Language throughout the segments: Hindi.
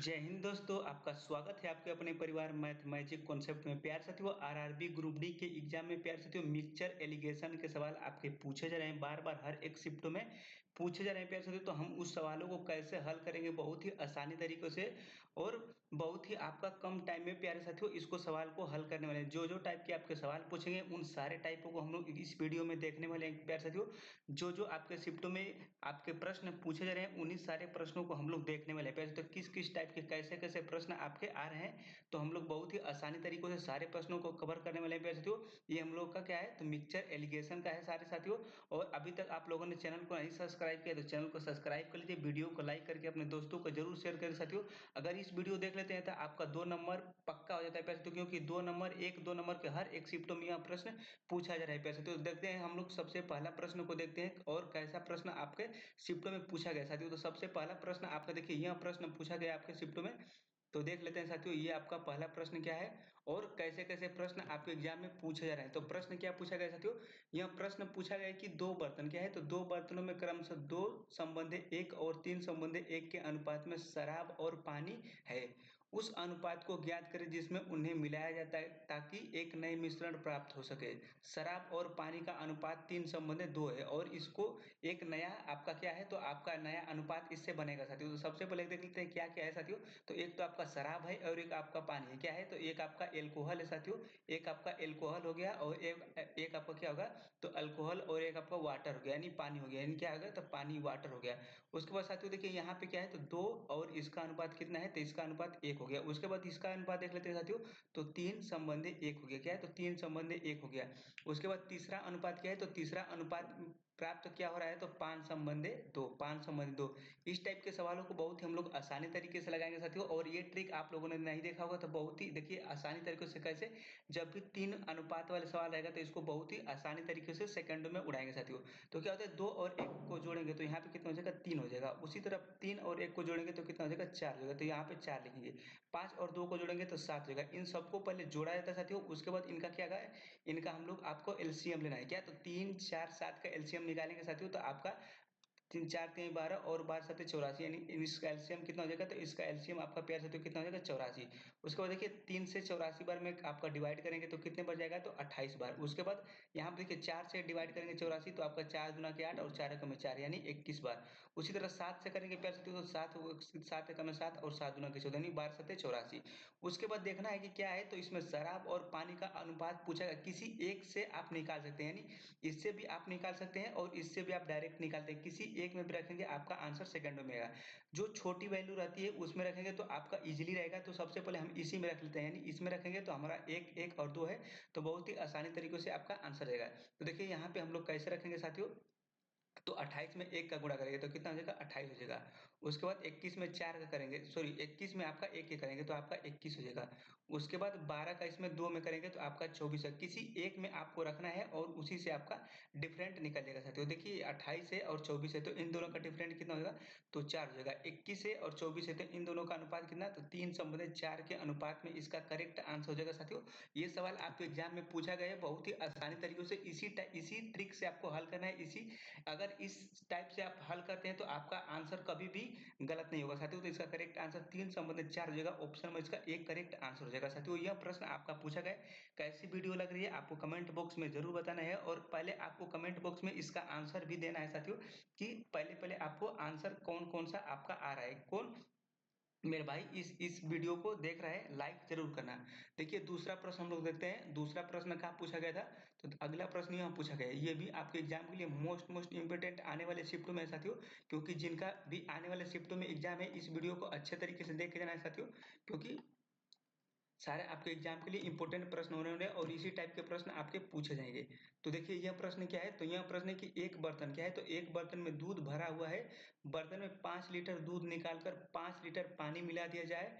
जय हिंद दोस्तों, आपका स्वागत है आपके अपने परिवार मैथ मैजिक कॉन्सेप्ट में। प्यार साथियों, आरआरबी ग्रुप डी के एग्जाम में प्यार साथियों मिक्सचर एलिगेशन के सवाल आपके पूछे जा रहे हैं, बार बार हर एक शिफ्ट में पूछे जा रहे हैं प्यार साथियों। तो हम उस सवालों को कैसे हल करेंगे बहुत ही आसानी तरीकों से और बहुत ही आपका कम टाइम में प्यारे साथियों इसको सवाल को हल करने वाले हैं। जो जो टाइप के आपके सवाल पूछेंगे उन सारे टाइपों को हम लोग इस वीडियो में देखने वाले हैं प्यारे साथियों। जो जो आपके शिफ्टों में आपके प्रश्न पूछे जा रहे हैं उन्हीं सारे प्रश्नों को हम लोग देखने वाले हैं प्यारे साथियों। किस किस टाइप के कैसे कैसे प्रश्न आपके आ रहे हैं, तो हम लोग बहुत ही आसानी तरीकों से सारे प्रश्नों को कवर करने वाले हैं प्यारे साथियों। ये हम लोग का क्या है, तो मिक्सचर एलिगेशन का है सारे साथियों। और अभी तक आप लोगों ने चैनल को नहीं सब्सक्राइब किया तो चैनल को सब्सक्राइब कर लीजिए, वीडियो को लाइक करके अपने दोस्तों को जरूर शेयर करें साथियों। अगर इस वीडियो देख लेते हैं तो आपका 2 नंबर पक्का हो जाता है प्यारे साथियों, क्योंकि 2 नंबर के हर एक शिफ्टों में यह प्रश्न पूछा जा रहा है प्यारे साथियों। देखते हैं हम लोग सबसे पहला प्रश्न को देखते हैं और कैसा प्रश्न आपके शिफ्टों में पूछा गया साथियों। तो सबसे पहला प्रश्न आपका देखिए, यह प्रश्न पूछा गया आपके शिफ्टों में। तो देख लेते हैं साथियों, ये आपका पहला प्रश्न क्या है और कैसे कैसे प्रश्न आपके एग्जाम में पूछे जा रहे हैं। तो प्रश्न क्या पूछा गया साथियों, यह प्रश्न पूछा गया कि दो बर्तन क्या है, तो दो बर्तनों में क्रमशः 2 संबंधी 1 और 3 संबंधी 1 के अनुपात में शराब और पानी है। उस अनुपात को ज्ञात करें जिसमें उन्हें मिलाया जाता है ताकि एक नए मिश्रण प्राप्त हो सके। शराब और पानी का अनुपात 3 संबंधी 2 है और इसको एक नया आपका क्या है, तो आपका नया अनुपात इससे बनेगा साथियों। तो सबसे पहले देख लेते हैं क्या क्या है साथियों। तो एक तो आपका शराब है और एक आपका पानी है। क्या है, तो एक आपका एल्कोहल है साथियों, एक आपका एल्कोहल हो गया और एक एक आपका क्या होगा, तो अल्कोहल और एक आपका वाटर हो गया यानी पानी हो गया, यानी क्या हो गया, तो पानी वाटर हो गया। उसके बाद साथियों देखिए यहाँ पे क्या है, तो 2 और इसका अनुपात कितना है, तो इसका अनुपात 1 हो गया। उसके बाद इसका अनुपात देख लेते हैं साथियों, तो 3 संबंधी 1 हो गया। क्या है, तो 3 संबंधी 1 हो गया। उसके बाद तीसरा अनुपात क्या है, तो तीसरा अनुपात प्राप्त क्या हो रहा है, तो 5 संबंधी 2, 5 संबंधी 2। इस टाइप के सवालों को बहुत ही हम लोग आसानी तरीके से लगाएंगे साथियों। और ये ट्रिक आप लोगों ने नहीं देखा होगा तो बहुत ही देखिए आसानी तरीके से कैसे, जब भी 3 अनुपात वाले सवाल रहेगा तो इसको बहुत ही आसानी तरीके से सेकंडों में उड़ाएंगे साथियों। तो क्या होता है, 2 और 1 को जोड़ेंगे तो यहाँ पे कितना हो जाएगा, 3 हो जाएगा। उसी तरह 3 और 1 को जोड़ेंगे तो कितना हो जाएगा, 4 हो जाएगा। तो यहाँ पे 4 लिखेंगे। 5 और 2 को जोड़ेंगे तो 7 हो जाएगा। इन सबको पहले जोड़ा जाता है साथियों, उसके बाद इनका क्या है, इनका हम लोग आपको एलसीएम लेना है। क्या, तो 3 4 7 का एलसीएम निकालेंगे साथियों, तो आपका 3 4 3 12 और 12 7 84, यानी इसका एलसीएम कितना हो जाएगा, तो इसका एलसीएम आपका प्यार से तो कितना हो जाएगा, 84। उसके बाद देखिए 3 से 84 बार में आपका डिवाइड करेंगे तो कितने बार जाएगा, तो 28 बार। उसके बाद यहाँ पे देखिए 4 से डिवाइड करेंगे 84 तो आपका 4 गुना के 8 और 4 एकम में 4 यानी 21 बार। उसी तरह 7 से करेंगे प्यार से तो 7 एकम में 7 और 7 गुना के 14 यानी 12 7 84। उसके बाद देखना है कि क्या है, तो इसमें शराब और पानी का अनुपात पूछा गया, किसी एक से आप निकाल सकते हैं, यानी इससे भी आप निकाल सकते हैं और इससे भी आप डायरेक्ट निकालते हैं। किसी एक में भी रखेंगे आपका आंसर सेकंडों में आएगा। जो छोटी वैल्यू रहती है उसमें रखेंगे तो आपका इजीली रहेगा। तो सबसे पहले हम इसी में रख लेते हैं, यानी इसमें रखेंगे तो हमारा 1 1 और 2 है, तो बहुत ही आसानी तरीके से आपका आंसर रहेगा। तो देखिए यहाँ पे हम लोग कैसे रखेंगे साथियों, तो 28 में 1 का गुणा करेंगे तो कितना हो जाएगा, 28 हो जाएगा। उसके बाद 21 में 4 का करेंगे, सॉरी 21 में आपका 1 के करेंगे तो आपका 21 हो जाएगा। उसके बाद 12 का इसमें 2 में करेंगे तो आपका 24 है। किसी एक में आपको रखना है और उसी से आपका डिफरेंट निकल जाएगा साथियों। देखिए 28 है और 24 है तो इन दोनों का डिफरेंट कितना होगा, तो 4 हो जाएगा। 21 है और 24 है तो इन दोनों का अनुपात कितना, तो 3 संबंधित 4 के अनुपात में इसका करेक्ट आंसर हो जाएगा साथियों। ये सवाल आपके एग्जाम में पूछा गया है बहुत ही आसानी तरीके से। इसी ट्रिक से आपको हल करना है। इसी अगर इस टाइप से आप हल करते हैं तो आपका आंसर कभी भी गलत नहीं होगा साथियों। तो इसका करेक्ट आंसर 3 संबंधित 4 हो जाएगा। ऑप्शन में इसका एक करेक्ट आंसर हो जाएगा साथियों। यह प्रश्न आपका पूछा गया है। कैसी वीडियो लग रही है आपको कमेंट बॉक्स में जरूर बताना है और पहले आपको कमेंट बॉक्स में इसका आंसर भी देना है साथियों, कि पहले पहले आपको आंसर कौन कौन सा आपका आ रहा है। कौन मेरे भाई इस वीडियो को देख रहा है, लाइक जरूर करना। देखिए दूसरा प्रश्न हम लोग देखते हैं। दूसरा प्रश्न कहाँ पूछा गया था, तो अगला प्रश्न यहाँ पूछा गया है। ये भी आपके एग्जाम के लिए मोस्ट इंपोर्टेंट आने वाले शिफ्टों में है साथियों, क्योंकि जिनका भी आने वाले शिफ्टों में एग्जाम है इस वीडियो को अच्छे तरीके से देख के जाना है साथियों, क्योंकि सारे आपके एग्जाम के लिए इंपॉर्टेंट प्रश्न होने वाले हैं और इसी टाइप के प्रश्न आपके पूछे जाएंगे। तो देखिए यह प्रश्न क्या है, तो यह प्रश्न है कि एक बर्तन क्या है, तो एक बर्तन में दूध भरा हुआ है। बर्तन में 5 लीटर दूध निकालकर 5 लीटर पानी मिला दिया जाए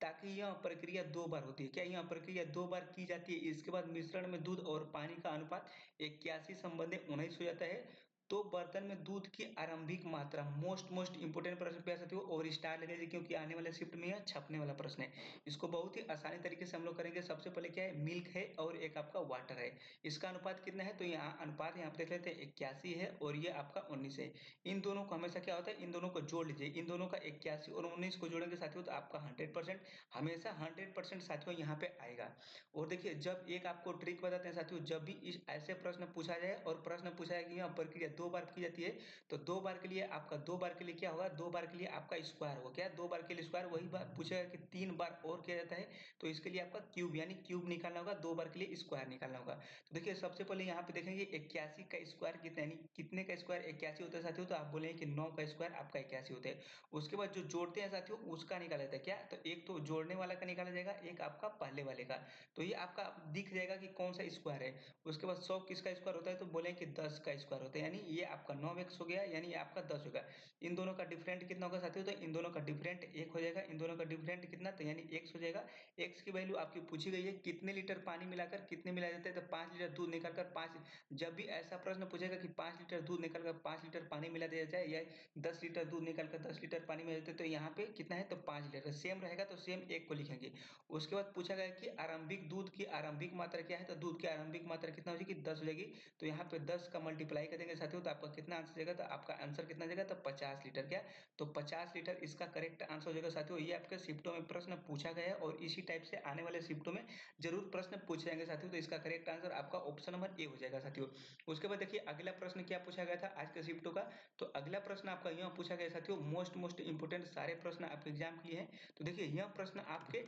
ताकि यह प्रक्रिया 2 बार होती है। क्या यह प्रक्रिया 2 बार की जाती है। इसके बाद मिश्रण में दूध और पानी का अनुपात 81 संबंधी 19 हो जाता है। तो बर्तन में दूध की आरंभिक मात्रा, मोस्ट इंपोर्टेंट प्रश्न प्यारे साथियों, और स्टार लगेगा क्योंकि आने वाले शिफ्ट में यह छपने वाला प्रश्न है। इसको बहुत ही आसानी तरीके से हम लोग करेंगे। सबसे पहले क्या है, मिल्क है और एक आपका वाटर है। इसका अनुपात कितना है, तो यहाँ अनुपात यहाँ पे देख लेते हैं 81 है और ये आपका 19 है। इन दोनों को हमेशा क्या होता है, इन दोनों को जोड़ लीजिए। इन दोनों का 81 और 19 को जोड़ेंगे साथियों तो आपका 100%, हमेशा 100% साथियों यहाँ पे आएगा। और देखिए, जब एक आपको ट्रिक बताते हैं साथियों, जब भी इस ऐसे प्रश्न पूछा जाए और प्रश्न पूछा जाए कि यहाँ प्रक्रिया 2 बार की जाती है, तो 2 बार के लिए आपका 2 बार के लिए क्या होगा, 2 बार के लिए आपका स्क्वायर होगा। क्या 2 बार के लिए स्क्वायर, वही बात पूछेगा कि 3 बार और किया जाता है तो इसके लिए आपका क्यूब, यानी क्यूब निकालना होगा, 2 बार के लिए स्क्वायर निकालना होगा। तो देखिए सबसे पहले यहाँ पे देखेंगे 81 का स्क्वायर कितना, यानी कितने का स्क्वायर 81 होता है साथियों, तो आप बोलेंगे कि 9 का स्क्वायर आपका 81 होता है। उसके बाद जो जोड़ते हैं साथियों उसका निकाला जाता है। क्या, तो एक तो जोड़ने वाला का निकाला जाएगा, एक आपका पहले वाले का। तो ये आपका दिख जाएगा कि कौन सा स्क्वायर है। उसके बाद 100 किसका स्क्वायर होता है, तो बोले कि 10 का स्क्वायर होता है, यानी ये आपका 9x हो गया, यानी ये आपका 10 होगा। इन दोनों का डिफरेंट कितना होगा साथियों, तो इन दोनों का डिफरेंट 1 हो जाएगा। इन दोनों का डिफरेंट कितना, तो यानी x हो जाएगा। x की वैल्यू आपकी पूछी गई है, कितने लीटर पानी मिलाकर कितने मिलाया जाता है, तो 5 लीटर दूध निकालकर 5। जब भी ऐसा प्रश्न पूछेगा कि 5 लीटर दूध निकालकर 5 लीटर पानी मिला दिया जाए, या 10 लीटर दूध निकालकर 10 लीटर पानी मिला देते, तो यहाँ पे कितना है, तो 5 लीटर सेम रहेगा, तो सेम एक को लिखेंगे। उसके बाद पूछा गया कि आरंभिक दूध की आरंभिक मात्रा क्या है, तो दूध की आरंभिक मात्रा कितना हो जाएगी, 10 हो जाएगी। तो यहाँ पे 10 का मल्टीप्लाई करेंगे साथियों तो आपका कितना आंसर जाएगा, तो आपका आंसर कितना जाएगा, तो 50 लीटर। क्या, तो 50 लीटर इसका करेक्ट आंसर हो जाएगा साथियों। ये आपके शिफ्टों में प्रश्न पूछा गया है और इसी टाइप से आने वाले शिफ्टों में जरूर प्रश्न पूछे जाएंगे साथियों। तो इसका करेक्ट आंसर आपका ऑप्शन नंबर ए हो जाएगा साथियों। उसके बाद देखिए अगला प्रश्न क्या पूछा गया था आज के शिफ्टों का, तो अगला प्रश्न आपका यहाँ पूछा गया साथियों, मोस्ट इंपोर्टेंट सारे प्रश्न आपके एग्जाम के लिए हैं। तो देखिए यह प्रश्न आपके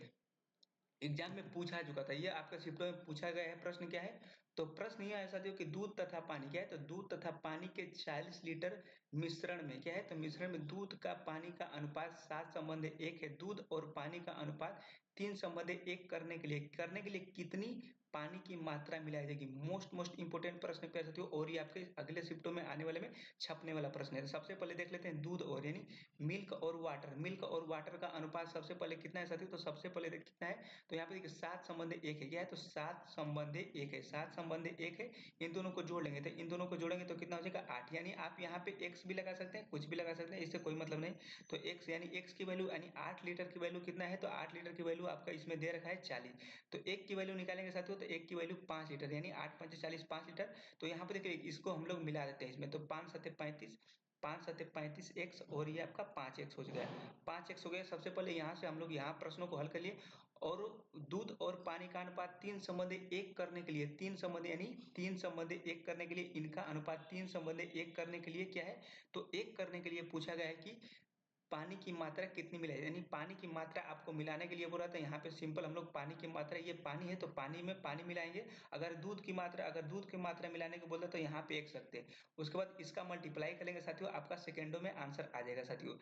एग्जाम में पूछा चुका था, ये आपका शिफ्टों में पूछा गया है। प्रश्न क्या है, तो प्रश्न यह है साथियों कि दूध तथा पानी, क्या है, तो दूध तथा पानी के 40 लीटर मिश्रण में, क्या है, तो मिश्रण में दूध का पानी का अनुपात 7:1 है। दूध और पानी का अनुपात 3:1 करने के लिए कितनी पानी की मात्रा मिलाई जाएगी। मोस्ट इंपोर्टेंट प्रश्न पे साथियों, और ये आपके अगले शिफ्टों में आने वाले में छपने वाला प्रश्न है। सबसे पहले देख लेते हैं दूध और, यानी मिल्क और वाटर। मिल्क और वाटर का अनुपात सबसे पहले कितना है साथियों, तो सबसे पहले कितना है, तो यहाँ पे देखिए 7:1 है। क्या है, तो 7:1 है, 7:1 है। इन दोनों को जोड़ लेंगे, तो इन दोनों को जोड़ेंगे तो कितना हो जाएगा 8। यानी आप यहाँ पे x भी लगा सकते हैं, कुछ भी लगा सकते हैं, इससे कोई मतलब नहीं। तो x यानी x की वैल्यू, यानी 8 लीटर की वैल्यू कितना है, तो 8 लीटर की वैल्यू आपका इसमें दे रखा है 40। तो एक की वैल्यू निकालेंगे साथियों, तो एक की वैल्यू 5 लीटर, यानी 8×5 = 40, 5 लीटर। तो यहाँ पे देखिए इसको हम लोग मिला देते हैं इसमें, तो 5×7 = 35, 5×7 = 35x, और ये आपका 5x हो गया, 5x हो गया। सबसे पहले यहाँ से हम लोग यहाँ प्रश्नों को हल कर लिए। और दूध और पानी का अनुपात 3:1 करने के लिए, 3 यानी 3:1 करने के लिए, इनका अनुपात 3:1 करने के लिए क्या है, तो 1 करने के लिए पूछा गया है कि पानी की मात्रा कितनी मिलाई, यानी पानी की मात्रा आपको मिलाने के लिए बोला था। यहाँ पे सिंपल हम लोग पानी की मात्रा, ये पानी है तो पानी में पानी मिलाएंगे। अगर दूध की मात्रा मिलाने को बोलता तो यहाँ पे 1 सकते हैं। उसके बाद इसका मल्टीप्लाई करेंगे साथियों, आपका सेकेंडों में आंसर आ जाएगा साथियों।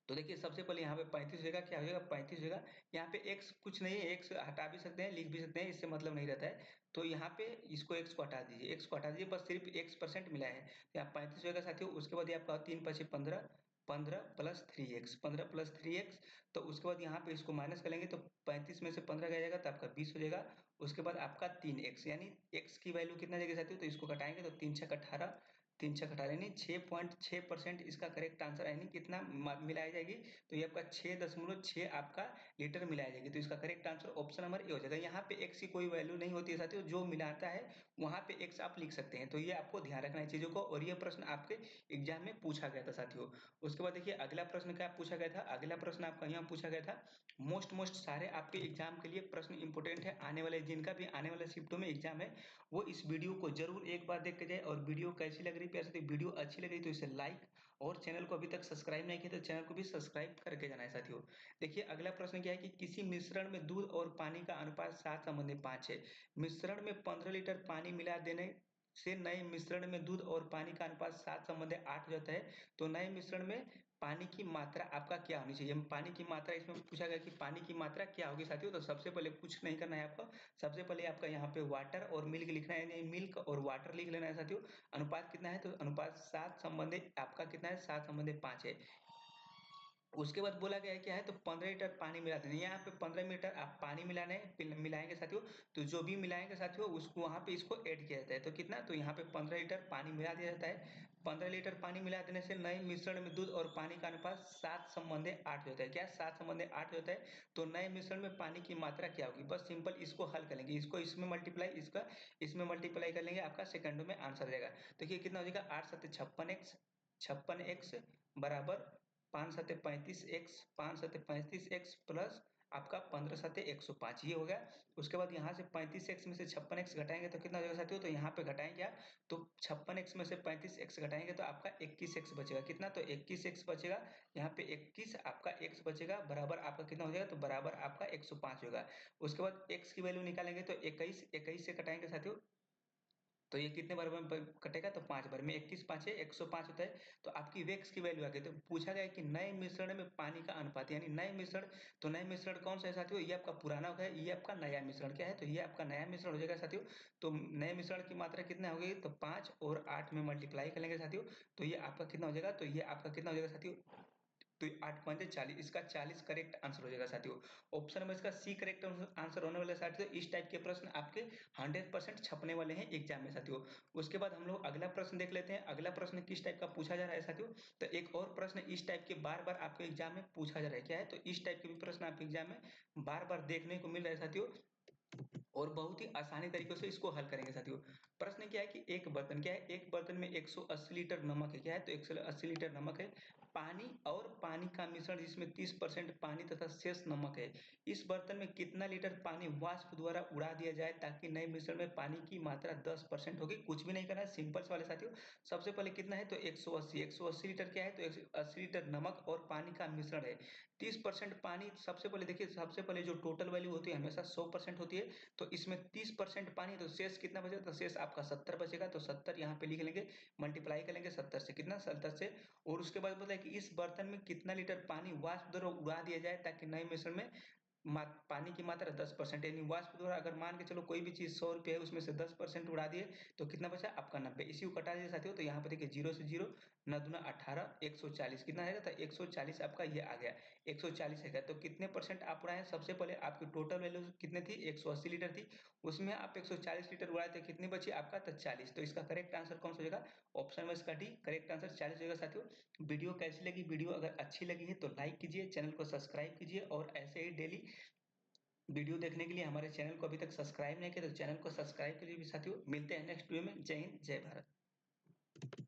तो देखिए सबसे पहले यहाँ पे 35 हो जाएगा, क्या हो जाएगा 35 हो जाएगा। यहाँ पे x कुछ नहीं है, x हटा भी सकते हैं, लिख भी सकते हैं, इससे मतलब नहीं रहता है। तो यहाँ पे इसको x को हटा दीजिए, x को हटा दीजिए, बस सिर्फ x% मिला है। तो यहाँ 35 होगा साथियों। उसके बाद ये आपका 3×5 = 15, 15 + 3x, 15 + 3x। तो उसके बाद यहाँ पे इसको माइनस करेंगे तो 35 में से 15 गया जाएगा तो आपका 20 हो जाएगा। उसके बाद आपका 3x, यानी x की वैल्यू कितना जाएगी साथियों, तो इसको घटाएंगे तो 3×6 = 18, 3×6 = 18, यानी 6.6% इसका करेक्ट आंसर, यानी कितना मिलाई जाएगी, तो ये आपका 6.6 आपका लीटर मिलाई जाएगी। तो इसका correct answer option number A हो जाएगा। यहाँ पे x की कोई वैल्यू नहीं होती है साथियों, जो मिलाता है वहां पे x आप लिख सकते हैं। तो ये आपको ध्यान रखना है चीजों को, और ये प्रश्न आपके एग्जाम में पूछा गया था साथियों। उसके बाद देखिए अगला प्रश्न क्या पूछा गया था, अगला प्रश्न आपका यहाँ पूछा गया था। मोस्ट सारे आपके एग्जाम के लिए प्रश्न इंपोर्टेंट है, आने वाले जिनका भी आने वाले शिफ्टों में एग्जाम है, वो इस वीडियो को जरूर एक बार देख के जाए। और वीडियो कैसी लग रही है, प्यारे वीडियो अच्छी लग रही तो इसे लाइक, और चैनल को अभी तक सब्सक्राइब नहीं किया तो चैनल को भी सब्सक्राइब करके जाना है साथियों। देखिए अगला प्रश्न क्या है कि किसी मिश्रण में दूध और पानी का अनुपात 7:5 है। मिश्रण में 15 लीटर पानी मिला देने से नए मिश्रण में दूध और पानी का अनुपात 7:8 हो जाता है। तो नए मिश्रण में पानी की मात्रा आपका क्या होनी चाहिए। पानी की मात्रा इसमें पूछा गया कि पानी की मात्रा क्या होगी साथियों। तो सबसे पहले कुछ नहीं करना है आपको, सबसे पहले आपका यहाँ पे वाटर और मिल्क लिखना है, यानी मिल्क और वाटर लिख लेना है साथियों। अनुपात कितना है, तो अनुपात 7:5 आपका कितना है, 7:5 है। उसके बाद बोला गया है क्या है, तो 15 लीटर पानी मिला देना। यहाँ पे 15 लीटर आप पानी मिलाएंगे साथियों, तो जो भी मिलाएंगे साथियों उसको वहाँ पे इसको ऐड किया जाता है। तो कितना, तो यहाँ पे 15 लीटर पानी मिला दिया जाता है। 15 लीटर पानी मिला देने से नए मिश्रण में दूध और पानी का अनुपात 7:8 होता है। क्या 7:8 होता है? तो नए मिश्रण में पानी की मात्रा क्या होगी? बस सिंपल इसको हल कर लेंगे, इसको इसमें मल्टीप्लाई, इसका इसमें मल्टीप्लाई कर लेंगे, आपका सेकंडों में आंसर रहेगा। देखिए कितना हो जाएगा, 8×7 = 56x, 56x बराबर 5×7 = 35x, 5×7 = 35x प्लस आपका 15×7 = 105, ये हो गया। उसके बाद यहाँ से 35x में से 56x घटाएंगे तो कितना हो जाएगा साथियों, तो यहाँ पे घटाएंगे क्या, तो 56x में से 35x घटाएंगे तो आपका 21x बचेगा। कितना, तो 21x बचेगा। यहाँ पे 21 आपका x बचेगा, बराबर आपका कितना हो जाएगा, तो बराबर आपका 105 होगा। उसके बाद x की वैल्यू निकालेंगे तो 21 से घटाएंगे साथियों, तो ये कितने बार में कटेगा, तो 5 बार में। 21 5 है 105 होता है। तो आपकी वेक्स की वैल्यू आ गई। तो पूछा गया कि नए मिश्रण में पानी का अनुपात, यानी नए मिश्रण, तो नए मिश्रण कौन सा है साथियों, ये आपका पुराना है, ये आपका नया मिश्रण क्या है, तो ये आपका नया मिश्रण हो जाएगा साथियों। तो नए मिश्रण की मात्रा कितना हो गई, तो 5 और 8 में मल्टीप्लाई करेंगे साथियों, तो ये आपका कितना हो जाएगा, तो ये आपका कितना हो जाएगा साथियों, तो 8×5 = 40, इसका 40 करेक्ट आंसर हो जाएगा साथियों। ऑप्शन में इसका सी करेक्ट आंसर होने वाला है साथियों। इस टाइप के प्रश्न आपके 100% छपने वाले हैं एग्जाम में साथियों। उसके बाद हम लोग अगला प्रश्न देख लेते हैं। अगला प्रश्न किस टाइप का पूछा जा रहा है साथियों, तो एक और प्रश्न इस टाइप के बार बार आपके एग्जाम में पूछा जा रहा है। क्या है, तो इस टाइप के भी प्रश्न आपके एग्जाम में बार बार देखने को मिल रहा है साथियों, और बहुत ही आसानी तरीके से इसको हल करेंगे साथियों। प्रश्न क्या है कि एक बर्तन, क्या है, एक बर्तन में 180 लीटर नमक है। क्या है, तो 180 लीटर नमक है। पानी और पानी का मिश्रण जिसमें 30% पानी तथा शेष नमक है। इस बर्तन में कितना लीटर पानी वाष्प द्वारा उड़ा दिया जाए ताकि नए मिश्रण में पानी की मात्रा 10% होगी? कुछ भी नहीं करना है, सिंपल सवाल है साथियों। सबसे पहले कितना है, तो 180 लीटर क्या है, तो 180 लीटर नमक और पानी का मिश्रण है। 30% पानी, सबसे पहले देखिए, सबसे पहले जो टोटल वैल्यू होती है हमेशा 100% होती है। तो इसमें 30% पानी, तो शेष कितना बचेगा, तो शेष आपका 70 बचेगा। तो 70 यहाँ पे लिख लेंगे, मल्टीप्लाई करेंगे 70 से, कितना, 70 से। और उसके बाद बोला है कि इस बर्तन में कितना लीटर पानी वाष्प द्वारा उड़ा दिया जाए ताकि नए मिश्रण में पानी की मात्रा 10%, यानी वाष्प द्वारा अगर मान के चलो कोई भी चीज 100 रुपये है, उसमें से 10% उड़ा दिए तो कितना बचा आपका 90। इसी को कटा दीजिए साथियों, तो यहाँ पे देखिए 0 से 0, 9×2 = 18, 140 कितना है, तो 140 आपका ये आ गया, 140 है। तो कितने परसेंट आप उड़ाए, सबसे पहले आपकी टोटल वैल्यू कितनी थी, 180 लीटर थी, उसमें आप 140 लीटर उड़ाए थे, कितनी बची आपका, तो 40। तो इसका करेक्ट आंसर कौन सा हो जाएगा, ऑप्शन में इसका डी करेक्ट आंसर 40 हो जाएगा साथियों। वीडियो कैसी लगी, वीडियो अगर अच्छी लगी है तो लाइक कीजिए, चैनल को सब्सक्राइब कीजिए, और ऐसे ही डेली वीडियो देखने के लिए हमारे चैनल को अभी तक सब्सक्राइब नहीं किया तो चैनल को सब्सक्राइब के लिए भी साथियों। मिलते हैं नेक्स्ट वीडियो में। जय हिंद, जय भारत।